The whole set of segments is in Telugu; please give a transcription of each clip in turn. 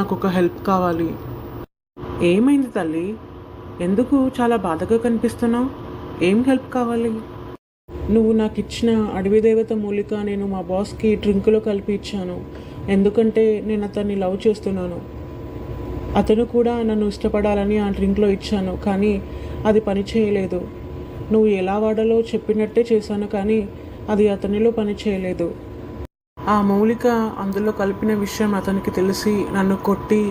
నాకు ఒక హెల్ప్ కావాలి. ఏమైంది తల్లి? ఎందుకు చాలా బాధగా కనిపిస్తున్నావు? ఏం హెల్ప్ కావాలి? నువ్వు నాకు ఇచ్చిన అడవి దేవత మూలిక నేను మా బాస్కి డ్రింకులో కలిపి ఇచ్చాను. ఎందుకంటే నేను అతన్ని లవ్ చేస్తున్నాను. అతను కూడా నన్ను ఇష్టపడాలని ఆ డ్రింక్లో ఇచ్చాను, కానీ అది పని చేయలేదు. నువ్వు ఎలా వాడాలో చెప్పినట్టే చేశాను, కానీ అది అతనిలో పని చేయలేదు. ఆ మూలిక అందులో కలిపిన విషయం అతనికి తెలిసి నన్ను కొట్టి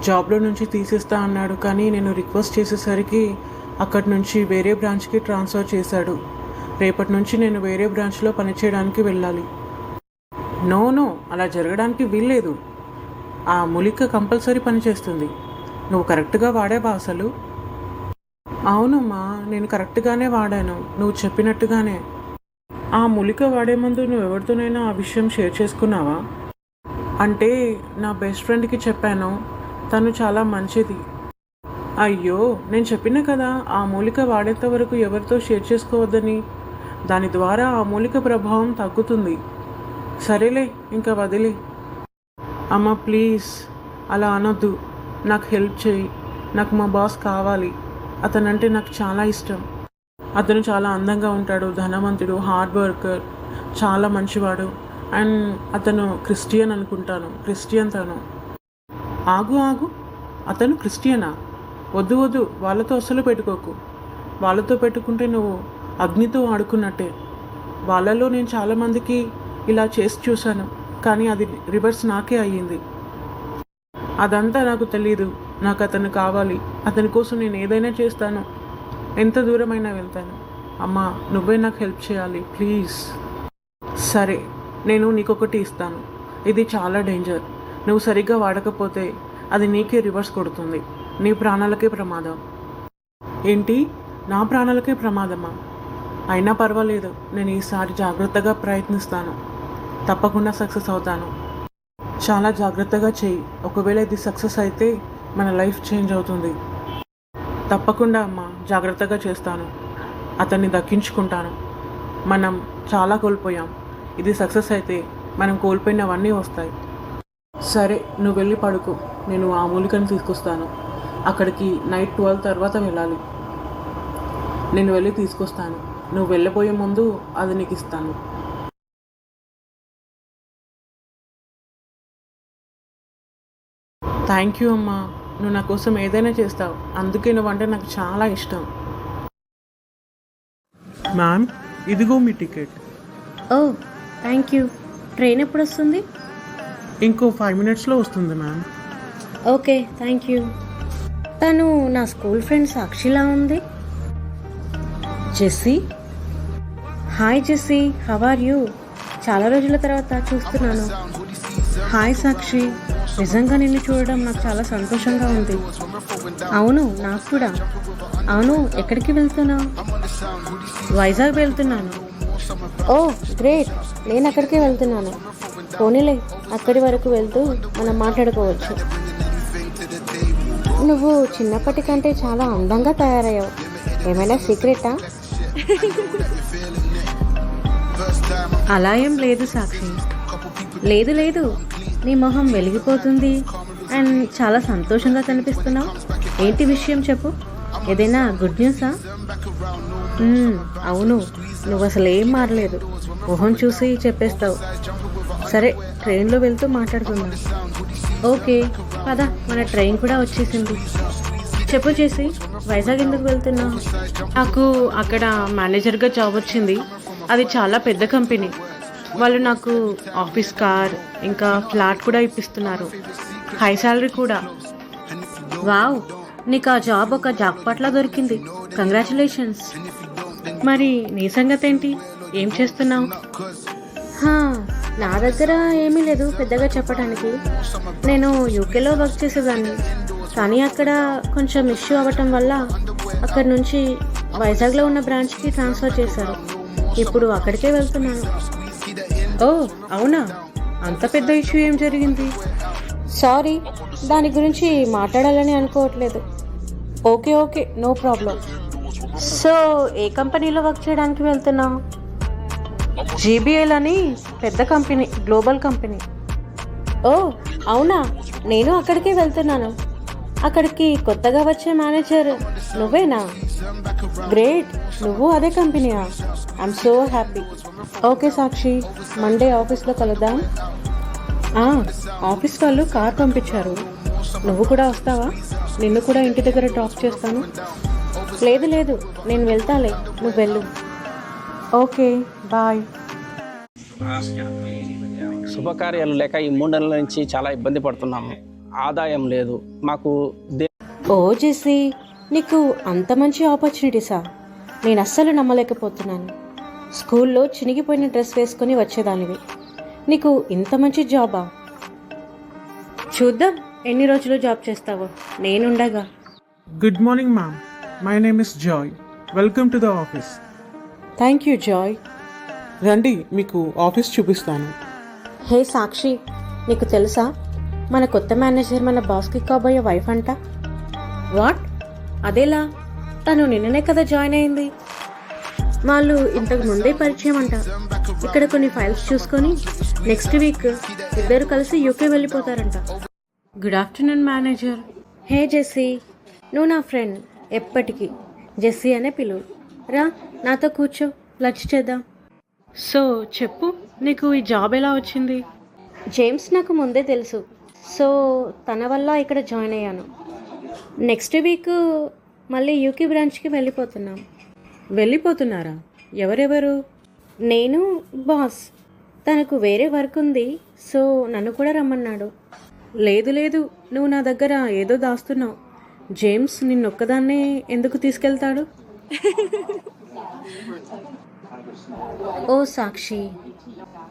జాబ్లో నుంచి తీసేస్తా అన్నాడు. కానీ నేను రిక్వెస్ట్ చేసేసరికి అక్కడి నుంచి వేరే బ్రాంచ్కి ట్రాన్స్ఫర్ చేశాడు. రేపటి నుంచి నేను వేరే బ్రాంచ్లో పనిచేయడానికి వెళ్ళాలి. నో, అలా జరగడానికి వీల్లేదు. ఆ మూలిక కంపల్సరీ పనిచేస్తుంది. నువ్వు కరెక్ట్గా వాడావా అసలు? అవునమ్మా, నేను కరెక్ట్గానే వాడాను, నువ్వు చెప్పినట్టుగానే. ఆ మూలిక వాడే ముందు నువ్వు ఎవరితోనైనా ఆ విషయం షేర్ చేసుకున్నావా? అంటే నా బెస్ట్ ఫ్రెండ్కి చెప్పాను, తను చాలా మంచిది. అయ్యో, నేను చెప్పినా కదా ఆ మూలిక వాడేంత వరకు ఎవరితో షేర్ చేసుకోవద్దని. దాని ద్వారా ఆ మూలిక ప్రభావం తగ్గుతుంది. సరేలే, ఇంకా వదిలే. అమ్మ ప్లీజ్ అలా అనొద్దు. నాకు హెల్ప్ చేయి. నాకు మా బాస్ కావాలి. అతనంటే నాకు చాలా ఇష్టం. అతను చాలా అందంగా ఉంటాడు, ధనవంతుడు, హార్డ్ వర్కర్, చాలా మంచివాడు. అండ్ అతను క్రిస్టియన్ అనుకుంటాను. క్రిస్టియన్ తను. ఆగు, అతను క్రిస్టియనా? వద్దు, వాళ్ళతో అస్సలు పెట్టుకోకు. వాళ్ళతో పెట్టుకుంటే నువ్వు అగ్నితో ఆడుకున్నట్టే. వాళ్ళలో నేను చాలామందికి ఇలా చేసి చూశాను, కానీ అది రివర్స్ నాకే అయ్యింది. అదంతా నాకు తెలీదు. నాకు అతను కావాలి. అతని కోసం నేను ఏదైనా చేస్తాను, ఎంత దూరమైనా వెళ్తాను. అమ్మా, నువ్వే నాకు హెల్ప్ చేయాలి ప్లీజ్. సరే, నేను నీకొకటి ఇస్తాను. ఇది చాలా డేంజర్. నువ్వు సరిగ్గా వాడకపోతే అది నీకే రివర్స్ కొడుతుంది. నీ ప్రాణాలకే ప్రమాదం. ఏంటి? నా ప్రాణాలకే ప్రమాదమా? అయినా పర్వాలేదు, నేను ఈసారి జాగ్రత్తగా ప్రయత్నిస్తాను. తప్పకుండా సక్సెస్ అవుతాను. చాలా జాగ్రత్తగా చెయ్యి. ఒకవేళ ఇది సక్సెస్ అయితే మన లైఫ్ చేంజ్ అవుతుంది. తప్పకుండా అమ్మా, జాగ్రత్తగా చేస్తాను. అతన్ని దక్కించుకుంటాను. మనం చాలా కోల్పోయాం. ఇది సక్సెస్ అయితే మనం కోల్పోయినవన్నీ వస్తాయి. సరే, నువ్వు వెళ్ళి పడుకో. నేను ఆ మూలికను తీసుకొస్తాను. అక్కడికి నైట్ 12 తర్వాత వెళ్ళాలి. నేను వెళ్ళి తీసుకొస్తాను. నువ్వు వెళ్ళబోయే ముందు అది నీకు ఇస్తాను. థ్యాంక్ యూ అమ్మా. నువ్వు నా కోసం ఏదైనా చేస్తావు, అందుకే నువ్వంటే నాకు చాలా ఇష్టం. మ్యామ్, ఇదిగో మీ ticket. Oh thank you. Train ఎప్పుడు వస్తుంది? ఇంకో 5 మినిట్స్లో వస్తుంది మ్యామ్. Okay, thank you. తను నా స్కూల్ ఫ్రెండ్ సాక్షిలా ఉంది. Jessie. Hi Jessie, how are you? చాలా రోజుల తర్వాత చూస్తున్నాను. హాయ్ సాక్షి, నిజంగా నిన్ను చూడడం నాకు చాలా సంతోషంగా ఉంది. అవును, నాకు కూడా. అవును, ఎక్కడికి వెళ్తున్నావు? వైజాగ్ వెళ్తున్నాను. ఓ గ్రేట్, నేను అక్కడికే వెళ్తున్నాను. పోనీలే, అక్కడి వరకు వెళ్తూ మనం మాట్లాడుకోవచ్చు. నువ్వు చిన్నప్పటి కంటే చాలా అందంగా తయారయ్యావు. ఏమైనా సీక్రెటా? అలా ఏం లేదు సాక్షి. లేదు, నీ మొహం వెలిగిపోతుంది అండ్ చాలా సంతోషంగా కనిపిస్తున్నావు. ఏంటి విషయం చెప్పు. ఏదైనా గుడ్ న్యూసా? అవును, నువ్వు అసలు ఏం మారలేదు. మొహం చూసి చెప్పేస్తావు. సరే, ట్రైన్లో వెళ్తూ మాట్లాడుకుందాం. ఓకే పద, మన ట్రైన్ కూడా వచ్చేసింది. చెప్పు చేసి, వైజాగ్ ఎందుకు వెళ్తున్నావు? నాకు అక్కడ మేనేజర్గా జాబ్ వచ్చింది. అది చాలా పెద్ద కంపెనీ. వాళ్ళు నాకు ఆఫీస్ కార్ ఇంకా ఫ్లాట్ కూడా ఇప్పిస్తున్నారు. హై శాలరీ కూడా. వావ్, నీకు ఆ జాబ్ ఒక జాక్పాట్లా దొరికింది. కంగ్రాచులేషన్స్. మరి నీ సంగతి ఏంటి? ఏం చేస్తున్నావు? నా దగ్గర ఏమీ లేదు పెద్దగా చెప్పడానికి. నేను యూకేలో వర్క్ చేసేదాన్ని, కానీ అక్కడ కొంచెం ఇష్యూ అవ్వటం వల్ల అక్కడి నుంచి వైజాగ్లో ఉన్న బ్రాంచ్కి ట్రాన్స్ఫర్ చేశారు. ఇప్పుడు అక్కడికే వెళ్తున్నాను. ఓ అవునా, అంత పెద్ద ఇష్యూ ఏం జరిగింది? సారీ, దాని గురించి మాట్లాడాలని అనుకోవట్లేదు. Okay, no problem. సో ఏ కంపెనీలో వర్క్ చేయడానికి వెళ్తున్నావు? జీబీఎల్ అని పెద్ద కంపెనీ, గ్లోబల్ కంపెనీ. ఓ అవునా, నేను అక్కడికే వెళ్తున్నాను. అక్కడికి కొత్తగా వచ్చే మేనేజర్ నువ్వేనా? గ్రేట్, నువ్వు అదే కంపెనీయా? I'm so happy. Okay Sakshi, Monday ఆఫీస్లో కలుద్దాం. ఆఫీస్ వాళ్ళు కార్ పంపించారు, నువ్వు కూడా వస్తావా? నిన్ను కూడా ఇంటి దగ్గర డ్రాప్ చేస్తాను. లేదు లేదు, నేను వెళ్తాలే, నువ్వు వెళ్ళు. Okay, bye. శుభకార్యాలు లేక ఈ 3 నెలల నుంచి చాలా ఇబ్బంది పడుతున్నాము. ఆదాయం లేదు మాకు. ఓ జెస్సీ, నీకు అంత మంచి ఆపర్చునిటీసా? నేను అస్సలు నమ్మలేకపోతున్నాను. స్కూల్లో చినిగిపోయిన డ్రెస్ వేసుకొని వచ్చేదానివి, నీకు ఇంత మంచి జాబా? చూద్దాం ఎన్ని రోజులు జాబ్ చేస్తావో, నేనుండగా. Good morning ma'am, my name is Joy. Welcome to the office. Thank you Joy. రండి, మీకు ఆఫీస్ చూపిస్తాను. హే సాక్షి, నీకు తెలుసా మన కొత్త మేనేజర్ మన బాస్కి కాబోయే వైఫ్ అంట. వాట్? అదేలా? తను నిన్ననే కదా జాయిన్ అయింది. వాళ్ళు ఇంతకు ముందే పరిచయం అంట. ఇక్కడ కొన్ని ఫైల్స్ చూసుకొని నెక్స్ట్ వీక్ ఇద్దరు కలిసి యూకే వెళ్ళిపోతారంట. Good afternoon manager. Hey Jessie, నువ్వు నా ఫ్రెండ్ ఎప్పటికీ. జెస్సీ అనే పిలువు. రా, నాతో కూర్చో, లంచ్ చేద్దాం. సో చెప్పు, నీకు ఈ జాబ్ ఎలా వచ్చింది? జేమ్స్ నాకు ముందే తెలుసు, సో తన వల్ల ఇక్కడ జాయిన్ అయ్యాను. నెక్స్ట్ వీక్ మళ్ళీ యూకే బ్రాంచ్కి వెళ్ళిపోతున్నాం. వెళ్ళిపోతున్నారా? ఎవరెవరు? నేను, బాస్. తనకు వేరే వర్క్ ఉంది, సో నన్ను కూడా రమ్మన్నాడు. లేదు లేదు, నువ్వు నా దగ్గర ఏదో దాస్తున్నావు. జేమ్స్ నిన్నొక్కదాన్నే ఎందుకు తీసుకెళ్తాడు? ఓ సాక్షి,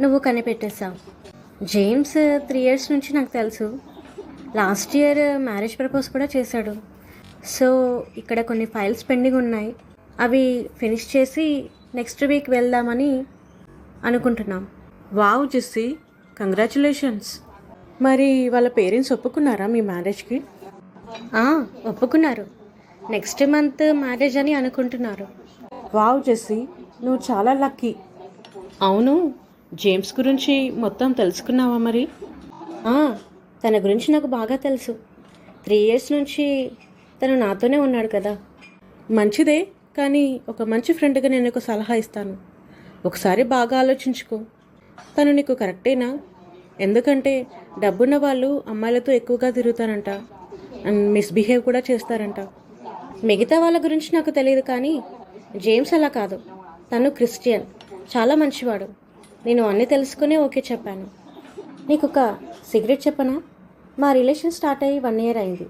నువ్వు కనిపెట్టేశావు. జేమ్స్ 3 years నుంచి నాకు తెలుసు. లాస్ట్ ఇయర్ మ్యారేజ్ ప్రపోజ్ కూడా చేశాడు. సో ఇక్కడ కొన్ని ఫైల్స్ పెండింగ్ ఉన్నాయి, అవి ఫినిష్ చేసి నెక్స్ట్ వీక్ వెళ్దామని అనుకుంటున్నాం. Wow Jessie, congratulations. మరి వాళ్ళ పేరెంట్స్ ఒప్పుకున్నారా మీ మ్యారేజ్కి? ఒప్పుకున్నారు. నెక్స్ట్ మంత్ మ్యారేజ్ అని అనుకుంటున్నారు. వావ్ జెస్సీ, నువ్వు చాలా లక్కీ. అవును, జేమ్స్ గురించి మొత్తం తెలుసుకున్నావా మరి? తన గురించి నాకు బాగా తెలుసు. 3 years నుంచి తను నాతోనే ఉన్నాడు కదా. మంచిదే, కానీ ఒక మంచి ఫ్రెండ్గా నేను ఒక సలహా ఇస్తాను. ఒకసారి బాగా ఆలోచించుకో, తను నీకు కరెక్టేనా? ఎందుకంటే డబ్బున్న వాళ్ళు అమ్మాయిలతో ఎక్కువగా తిరుగుతారంట అండ్ మిస్బిహేవ్ కూడా చేస్తారంట. మిగతా వాళ్ళ గురించి నాకు తెలియదు, కానీ జేమ్స్ అలా కాదు. తను క్రిస్టియన్, చాలా మంచివాడు. నేను అన్నీ తెలుసుకునే ఓకే చెప్పాను. నీకు ఒక సీక్రెట్ చెప్పనా? మా రిలేషన్ స్టార్ట్ అయ్యి 1 year అయింది,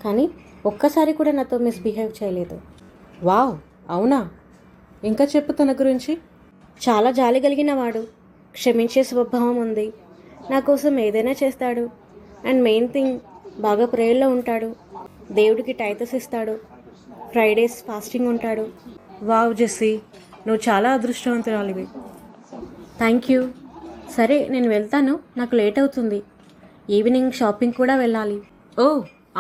కానీ ఒక్కసారి కూడా నాతో మిస్బిహేవ్ చేయలేదు. వావ్, అవునా? ఇంకా చెప్పు తన గురించి. చాలా జాలి కలిగిన వాడు, క్షమించే స్వభావం ఉంది, నా కోసం ఏదైనా చేస్తాడు. అండ్ మెయిన్ థింగ్, బాగా ప్రేయర్లో ఉంటాడు, దేవుడికి టైతస్ ఇస్తాడు, ఫ్రైడేస్ ఫాస్టింగ్ ఉంటాడు. వావ్ జెస్సీ, నువ్వు చాలా అదృష్టవంతురాలివి. Thank you. సరే, నేను వెళ్తాను, నాకు లేట్ అవుతుంది. ఈవినింగ్ షాపింగ్ కూడా వెళ్ళాలి. ఓ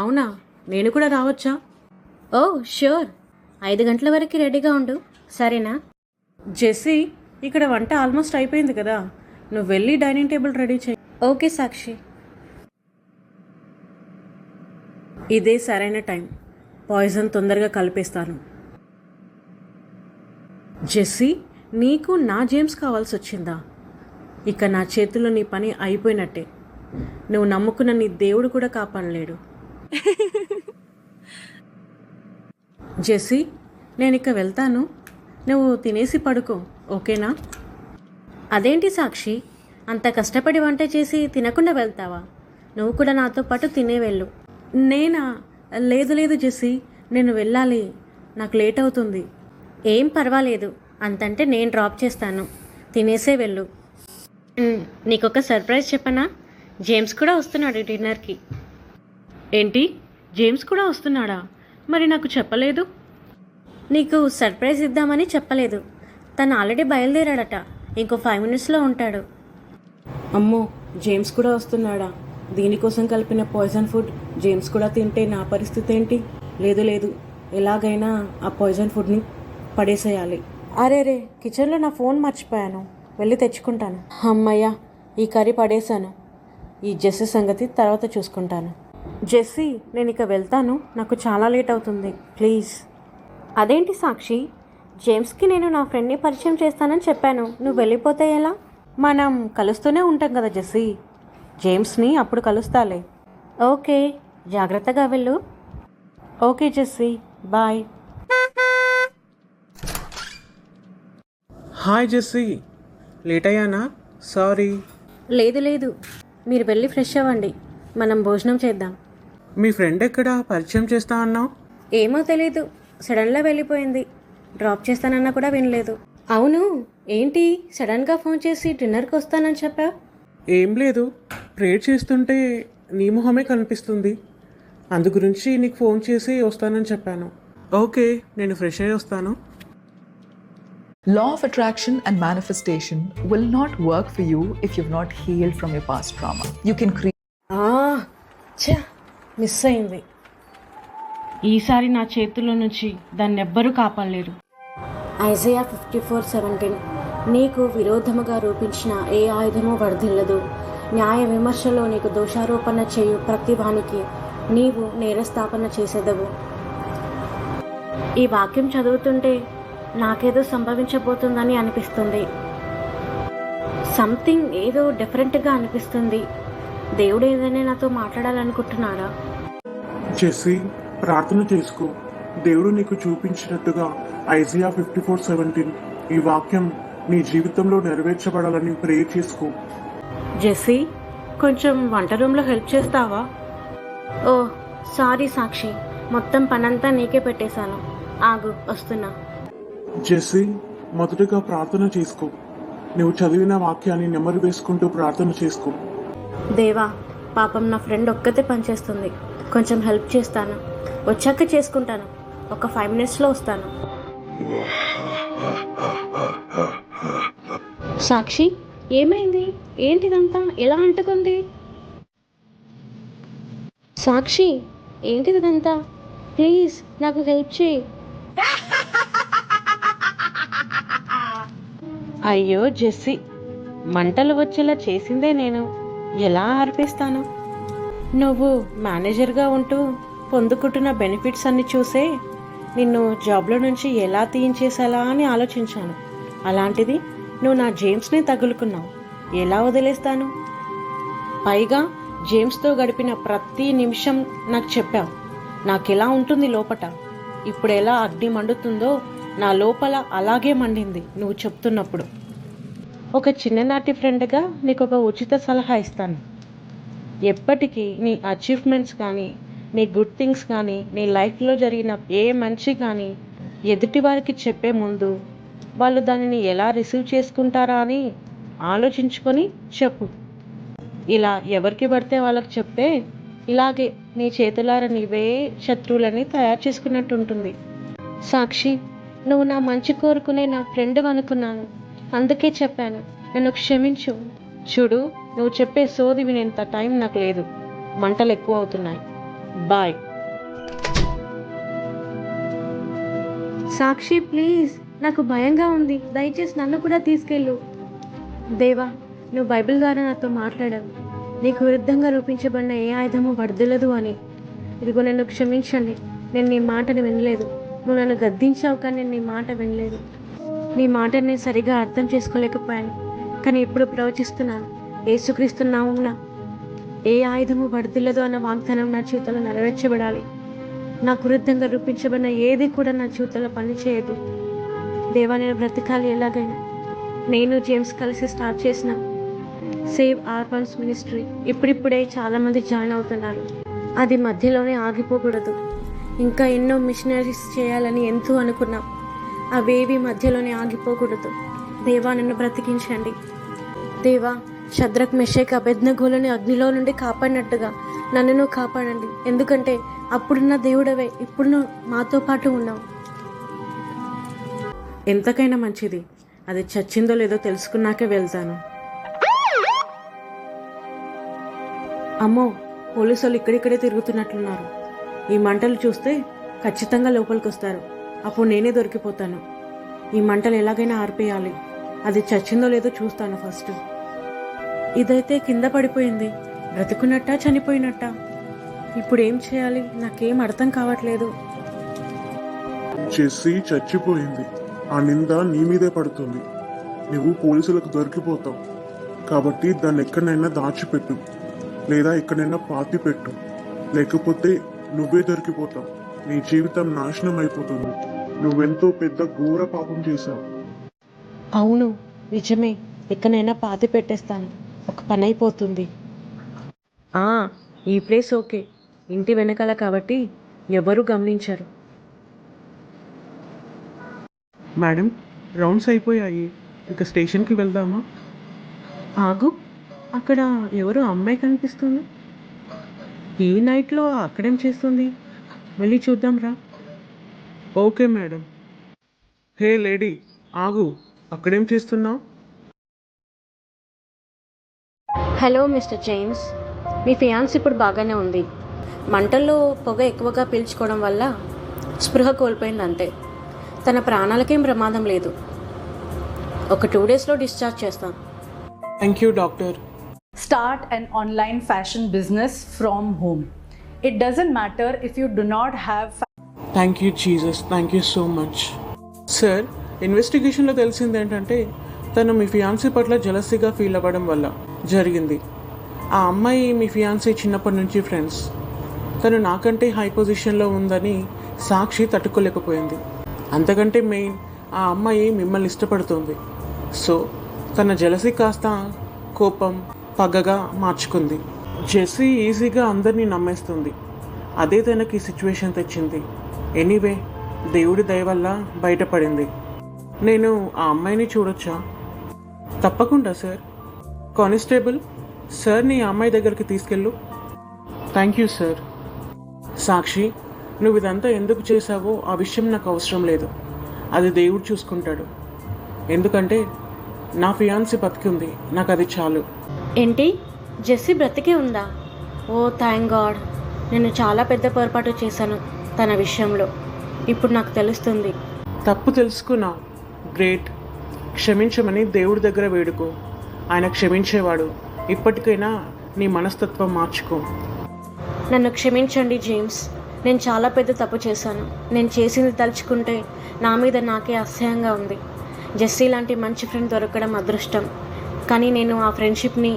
అవునా, నేను కూడా రావచ్చా? ఓ ష్యూర్, 5 గంటల వరకు రెడీగా ఉండు, సరేనా? జెస్సీ, ఇక్కడ వంట ఆల్మోస్ట్ అయిపోయింది కదా, నువ్వు వెళ్ళి డైనింగ్ టేబుల్ రెడీ చేయి. ఓకే సాక్షి. ఇదే సరైన టైం, పాయిజన్ తొందరగా కలిపేస్తాను. జెస్సీ, నీకు నా జేమ్స్ కావాల్సి వచ్చిందా? ఇక నా చేతిలో నీ పని అయిపోయినట్టే. నువ్వు నమ్ముకున్న నీ దేవుడు కూడా కాపాడలేడు. జెస్సీ, నేను ఇక వెళ్తాను, నువ్వు తినేసి పడుకో, ఓకేనా? అదేంటి సాక్షి, అంత కష్టపడి వంట చేసి తినకుండా వెళ్తావా? నువ్వు కూడా నాతో పాటు తినే వెళ్ళు. నేనా? లేదు లేదు జెస్సీ, నేను వెళ్ళాలి, నాకు లేట్ అవుతుంది. ఏం పర్వాలేదు, అంతంటే నేను డ్రాప్ చేస్తాను, తినేసే వెళ్ళు. నీకొక సర్ప్రైజ్ చెప్పనా? జేమ్స్ కూడా వస్తున్నాడు డిన్నర్కి. ఏంటి, జేమ్స్ కూడా వస్తున్నాడా? మరి నాకు చెప్పలేదు. నీకు సర్ప్రైజ్ ఇద్దామని చెప్పలేదు. తను ఆల్రెడీ బయలుదేరాడట, ఇంకో 5 minutesలో ఉంటాడు. అమ్మో, జేమ్స్ కూడా వస్తున్నాడా? దీనికోసం కలిపిన పాయిజన్ ఫుడ్ జేమ్స్ కూడా తింటే నా పరిస్థితి ఏంటి? లేదు లేదు, ఎలాగైనా ఆ పాయిజన్ ఫుడ్ని పడేసేయాలి. అరే, కిచెన్లో నా ఫోన్ మర్చిపోయాను, వెళ్ళి తెచ్చుకుంటాను. అమ్మయ్యా, ఈ కర్రీ పడేశాను. ఈ జెస్సీ సంగతి తర్వాత చూసుకుంటాను. జెస్సీ, నేను ఇక వెళ్తాను, నాకు చాలా లేట్ అవుతుంది, ప్లీజ్. అదేంటి సాక్షి, జేమ్స్కి నేను నా ఫ్రెండ్ని పరిచయం చేస్తానని చెప్పాను, నువ్వు వెళ్ళిపోతే ఎలా? మనం కలుస్తూనే ఉంటాం కదా జెస్సీ, జేమ్స్ని అప్పుడు కలుస్తాలే. ఓకే, జాగ్రత్తగా వెళ్ళు. Okay Jessie, bye. Hi Jessie, late అయ్యానా? సారీ. లేదు లేదు, మీరు వెళ్ళి ఫ్రెష్ అవ్వండి, మనం భోజనం చేద్దాం. మీ ఫ్రెండ్ ఎక్కడా పరిచయం చేస్తా అన్నావు? ఏమో తెలీదు, సడన్గా వెళ్ళిపోయింది. డ్రాప్ చేస్తానన్నా కూడా వినలేదు. అవును, ఏంటి సడన్గా ఫోన్ చేసి డిన్నర్కి వస్తానని చెప్పా? ఏం లేదు, ప్రేయర్ చేస్తుంటే నీ మొహమే కనిపిస్తుంది, అందు గురించి నీకు ఫోన్ చేసి వస్తానని చెప్పాను. ఓకే, నేను ఫ్రెష్ అయ్యి వస్తాను. Law of attraction and manifestation will not work for you if you've not healed from your past trauma. You can create. Miss అయింది. ఈసారి నా చేతుల్లో నుంచి దాన్ని ఎవ్వరూ కాపాడలేరు. ఐజయా 54:17 నీకు విరోధముగా రూపించిన ఏ ఆయుధము వర్ధిల్లదు, న్యాయ విమర్శలో నీకు దోషారోపణ చేయు ప్రతివానికి నీవు నేరస్థాపన చేసేదవు. ఈ వాక్యం చదువుతుంటే నాకేదో సంభవించబోతుందని అనిపిస్తుంది. సంథింగ్ ఏదో డిఫరెంట్గా అనిపిస్తుంది. దేవుడు ఏదైనా నాతో మాట్లాడాలనుకుంటున్నాడా? జెస్సీ, ప్రార్థన చేసుకో. దేవుడు నీకు చూపించినట్టుగా ఐజియా 54:17 ఈ వాక్యం నీ జీవితంలో నెరవేర్చబడాలని ప్రేయర్ చేసుకో. జెస్సీ, కొంచెం వంట రూమ్లో హెల్ప్ చేస్తావా? ఓ సారీ సాక్షి, మొత్తం పనంతా నీకే పెట్టేశాను. ఆగు, వస్తున్నా. జెస్సీ, మొదటగా ప్రార్థన చేసుకో. నువ్వు చదివిన వాక్యాన్ని నెమరు వేసుకుంటూ ప్రార్థన చేసుకో. దేవా, పాపం నా ఫ్రెండ్ ఒక్కతే పనిచేస్తుంది, కొంచెం హెల్ప్ చేస్తాను, వచ్చాక చేసుకుంటాను, ఒక 5 minutesలో వస్తాను. సాక్షి, ఏమైంది? ఏంటిదంతా ఎలా అంటుకుంది? సాక్షి, ఏంటిదంతా? ప్లీజ్ నాకు హెల్ప్ చేయి. అయ్యో జెస్సీ, మంటలు వచ్చేలా చేసిందే నేను, ఎలా ఆర్పేస్తాను? నువ్వు మేనేజర్గా ఉంటూ పొందుకుంటున్న బెనిఫిట్స్ అన్ని చూసే నిన్ను జాబ్లో నుంచి ఎలా తీయించేసేలా అని ఆలోచించాను. అలాంటిది నువ్వు నా జేమ్స్ని తగులుకున్నావు, ఎలా వదిలేస్తాను? పైగా జేమ్స్తో గడిపిన ప్రతి నిమిషం నాకు చెప్పావు, నాకెలా ఉంటుంది లోపట. ఇప్పుడు ఎలా అగ్ని మండుతుందో నా లోపల అలాగే మండింది నువ్వు చెప్తున్నప్పుడు. ఒక చిన్ననాటి ఫ్రెండ్గా నీకు ఒక ఉచిత సలహా ఇస్తాను. ఎప్పటికీ నీ అచీవ్మెంట్స్ కానీ, నీ గుడ్ థింగ్స్ కానీ, నీ లైఫ్లో జరిగిన ఏ మంచి కానీ ఎదుటి వారికి చెప్పే ముందు వాళ్ళు దానిని ఎలా రిసీవ్ చేసుకుంటారా అని ఆలోచించుకొని చెప్పు. ఇలా ఎవరికి పడితే వాళ్ళకి చెప్తే ఇలాగే నీ చేతులారా నీవే శత్రువులని తయారు చేసుకున్నట్టు ఉంటుంది. సాక్షి, నువ్వు నా మంచి కోరుకునే నా ఫ్రెండ్ అనుకున్నాను, అందుకే చెప్పాను, నన్ను క్షమించు. చూడు, నువ్వు చెప్పే సోది వినేంత టైం నాకు లేదు, మంటలు ఎక్కువ అవుతున్నాయి. బాయ్. సాక్షి ప్లీజ్, నాకు భయంగా ఉంది, దయచేసి నన్ను కూడా తీసుకెళ్ళు. దేవా, నువ్వు బైబిల్ ద్వారా నాతో మాట్లాడావు, నీకు విరుద్ధంగా రూపించబడిన ఏ ఆయుధము వర్ధిల్లదు అని. ఇదిగో నన్ను క్షమించండి, నేను నీ మాటను వినలేదు. నువ్వు నన్ను గద్దించావు కానీ నేను నీ మాట వినలేదు. నీ మాటని నేను సరిగా అర్థం చేసుకోలేకపోయాను, కానీ ఇప్పుడు ప్రవచిస్తున్నాను. యేసుక్రీస్తు నామమున ఏ ఆయుధము వర్ధిల్లదు అన్న వాగ్దానం నా జీవితంలో నెరవేర్చబడాలి. నాకు విరుద్ధంగా రూపించబడిన ఏది కూడా నా జీవితంలో పనిచేయదు. దేవా, నేను బ్రతకాలి ఎలాగైనా. నేను జేమ్స్ కలిసి స్టార్ట్ చేసిన సేవ్ ఆర్ఫన్స్ మినిస్ట్రీ ఇప్పుడిప్పుడే చాలామంది జాయిన్ అవుతున్నారు. అది మధ్యలోనే ఆగిపోకూడదు. ఇంకా ఎన్నో మిషనరీస్ చేయాలని ఎంతో అనుకున్నాం, అవేవి మధ్యలోనే ఆగిపోకూడదు. దేవా, నన్ను బ్రతికించండి. దేవా, షద్రక్, మెషక్, అబేద్నెగోలను అగ్నిలో నుండి కాపాడినట్టుగా నన్ను కాపాడండి. ఎందుకంటే అప్పుడున్న దేవుడవే ఇప్పుడు మాతో పాటు ఉన్నావు. ఎంతకైనా మంచిది, అది చచ్చిందో లేదో తెలుసుకున్నాకే వెళ్తాను. అమ్మో, పోలీసు వాళ్ళు ఇక్కడిక్కడే తిరుగుతున్నట్లున్నారు. ఈ మంటలు చూస్తే ఖచ్చితంగా లోపలికి వస్తారు, అప్పుడు నేనే దొరికిపోతాను. ఈ మంటలు ఎలాగైనా ఆర్పేయాలి. అది చచ్చిందో లేదో చూస్తాను ఫస్ట్. ఇదైతే కింద పడిపోయింది, బ్రతుకున్నట్టా చనిపోయినట్టా? ఇప్పుడు ఏం చేయాలి? నాకేం అర్థం కావట్లేదు. జెస్సీ చచ్చిపోయింది. ఆ నింద నీ మీదే పడుతుంది. నువ్వు పోలీసులకు దొరికిపోతావు. కాబట్టి దాన్ని ఎక్కడైనా దాచిపెట్టు, లేదా ఎక్కడైనా పాతి పెట్టు. లేకపోతే నువ్వే దొరికిపోతావు. నీ జీవితం నాశనం అయిపోతుంది. నువ్వెంతో పెద్ద ఘోర పాపం చేశావు. అవును, నిజమే. ఎక్కడైనా పాతి పెట్టేస్తాను. ఒక పని అయిపోతుంది. ఈ ప్లేస్ ఓకే. ఇంటి వెనకాల కాబట్టి ఎవరూ గమనించరు. మేడం, రౌండ్స్ అయిపోయాయి. ఇక స్టేషన్కి వెళ్దామా? ఆగు, అక్కడ ఎవరో అమ్మాయి కనిపిస్తుంది. ఈ నైట్లో అక్కడేం చేస్తుంది? వెళ్ళి చూద్దాం రా. Okay madam. హే లేడీ, ఆగు. అక్కడేం చేస్తున్నావు? హలో మిస్టర్ జేమ్స్, మీ ఫియాన్స్ ఇప్పుడు బాగానే ఉంది. మంటల్లో పొగ ఎక్కువగా పీల్చుకోవడం వల్ల స్పృహ కోల్పోయింది అంతే. తన ప్రాణాలకేం ప్రమాదం లేదు. ఒక 2 డేస్లో డిశ్చార్జ్ చేస్తాం. Thank you doctor. Start an online fashion business from home. It doesn't matter if you do not have thank you Jesus, thank you so much. Sir, ఇన్వెస్టిగేషన్లో తెలిసింది ఏంటంటే తను మీ ఫియాన్సీ పట్ల జలసీగా ఫీల్ అవ్వడం వల్ల జరిగింది. ఆ అమ్మాయి మీ ఫియాన్సీ చిన్నప్పటి నుంచి ఫ్రెండ్స్. తను నాకంటే హై పొజిషన్లో ఉందని సాక్షి తట్టుకోలేకపోయింది. అంతకంటే మెయిన్, ఆ అమ్మాయి మిమ్మల్ని ఇష్టపడుతుంది. సో తన జలసీ కాస్త కోపం, పగగా మార్చుకుంది. జెస్సీ ఈజీగా అందరినీ నమ్మేస్తుంది. అదే తనకి సిచ్యువేషన్ తెచ్చింది. ఎనీవే, దేవుడి దయ వల్ల బయటపడింది. నేను ఆ అమ్మాయిని చూడొచ్చా? తప్పకుండా సార్. కానిస్టేబుల్, సార్ని ఆ అమ్మాయి దగ్గరికి తీసుకెళ్ళు. Thank you sir. సాక్షి, నువ్వు ఇదంతా ఎందుకు చేశావో ఆ విషయం నాకు అవసరం లేదు. అది దేవుడు చూసుకుంటాడు. ఎందుకంటే నా ఫియాన్సీ బతికింది, నాకు అది చాలు. ఏంటి, జెస్సీ బ్రతికే ఉందా? ఓ థ్యాంక్ గాడ్. నేను చాలా పెద్ద పొరపాటు చేశాను తన విషయంలో. ఇప్పుడు నాకు తెలుస్తుంది. తప్పు తెలుసుకున్నావు, గ్రేట్. క్షమించమని దేవుడి దగ్గర వేడుకో. ఆయన క్షమించేవాడు. ఇప్పటికైనా నీ మనస్తత్వం మార్చుకో. నన్ను క్షమించండి జేమ్స్. నేను చాలా పెద్ద తప్పు చేశాను. నేను చేసింది తలుచుకుంటే నా మీద నాకే అసహ్యంగా ఉంది. జెస్సీ లాంటి మంచి ఫ్రెండ్ దొరకడం అదృష్టం. కానీ నేను ఆ ఫ్రెండ్షిప్ని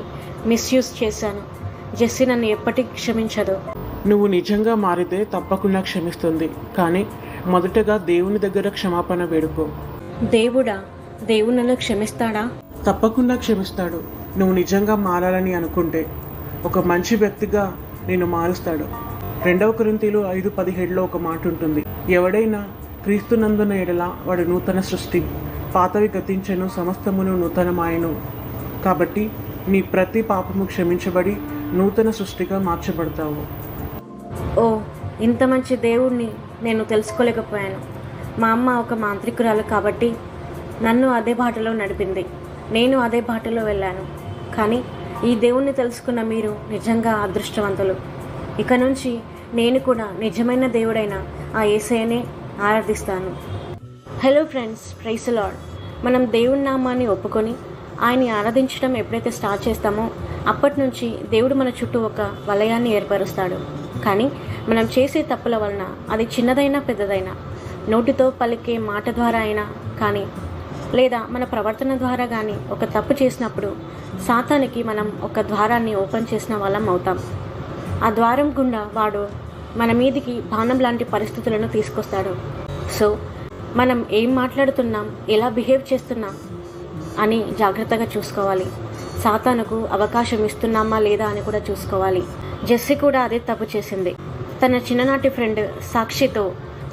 మిస్యూజ్ చేశాను. జెస్సీ నన్ను ఎప్పటికీ క్షమించదు. నువ్వు నిజంగా మారితే తప్పకుండా క్షమిస్తుంది. కానీ మొదటగా దేవుని దగ్గర క్షమాపణ వేడుకో. దేవుడా? దేవుడు నన్ను క్షమిస్తాడా? తప్పకుండా క్షమిస్తాడు. నువ్వు నిజంగా మారాలని అనుకుంటే ఒక మంచి వ్యక్తిగా నేను మారుస్తాడు. 2 కొరింథీలు 5:17లో ఒక మాట ఉంటుంది. ఎవడైనా క్రీస్తునందున ఎడల వాడు నూతన సృష్టి, పాతవి గతించెను, సమస్తమును నూతనమాయెను. కాబట్టి నీ ప్రతి పాపము క్షమించబడి నూతన సృష్టిగా మార్చబడతావు. ఓ, ఇంత మంచి దేవుణ్ణి నేను తెలుసుకోలేకపోయాను. మా అమ్మ ఒక మాంత్రికురాలు కాబట్టి నన్ను అదే బాటలో నడిపింది. నేను అదే బాటలో వెళ్ళాను. కానీ ఈ దేవుణ్ణి తెలుసుకున్న మీరు నిజంగా అదృష్టవంతులు. ఇక నుంచి నేను కూడా నిజమైన దేవుడైన ఆ యేసయ్యనే ఆరాధిస్తాను. Hello friends, praise the lord. మనం దేవుని నామాన్ని ఒప్పుకొని ఆయన్ని ఆరాధించడం ఎప్పుడైతే స్టార్ట్ చేస్తామో అప్పటి నుంచి దేవుడు మన చుట్టూ ఒక వలయాన్ని ఏర్పరుస్తాడు. కానీ మనం చేసే తప్పుల వలన, అది చిన్నదైనా పెద్దదైనా, నోటితో పలికే మాట ద్వారా అయినా కానీ, లేదా మన ప్రవర్తన ద్వారా కానీ ఒక తప్పు చేసినప్పుడు సాతానికి మనం ఒక ద్వారాన్ని ఓపెన్ చేసిన వాళ్ళం అవుతాం. ఆ ద్వారం గుండా వాడు మన మీదికి బాణం లాంటి పరిస్థితులను తీసుకొస్తాడు. సో మనం ఏం మాట్లాడుతున్నాం, ఎలా బిహేవ్ చేస్తున్నాం అని జాగ్రత్తగా చూసుకోవాలి. సాతానుకు అవకాశం ఇస్తున్నామా లేదా అని కూడా చూసుకోవాలి. జెస్సీ కూడా అదే తప్పు చేసింది. తన చిన్ననాటి ఫ్రెండ్ సాక్షితో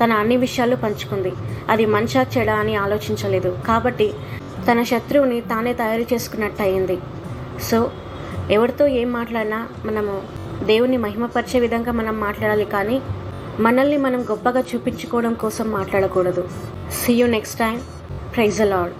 తన అన్ని విషయాలు పంచుకుంది. అది మంచా చెడా అని ఆలోచించలేదు. కాబట్టి తన శత్రువుని తానే తయారు చేసుకున్నట్టు అయింది. సో ఎవరితో ఏం మాట్లాడినా మనము దేవుని మహిమపరిచే విధంగా మనం మాట్లాడాలి. కానీ మనల్ని మనం గొప్పగా చూపించుకోవడం కోసం మాట్లాడకూడదు. See you next time. Praise the lord.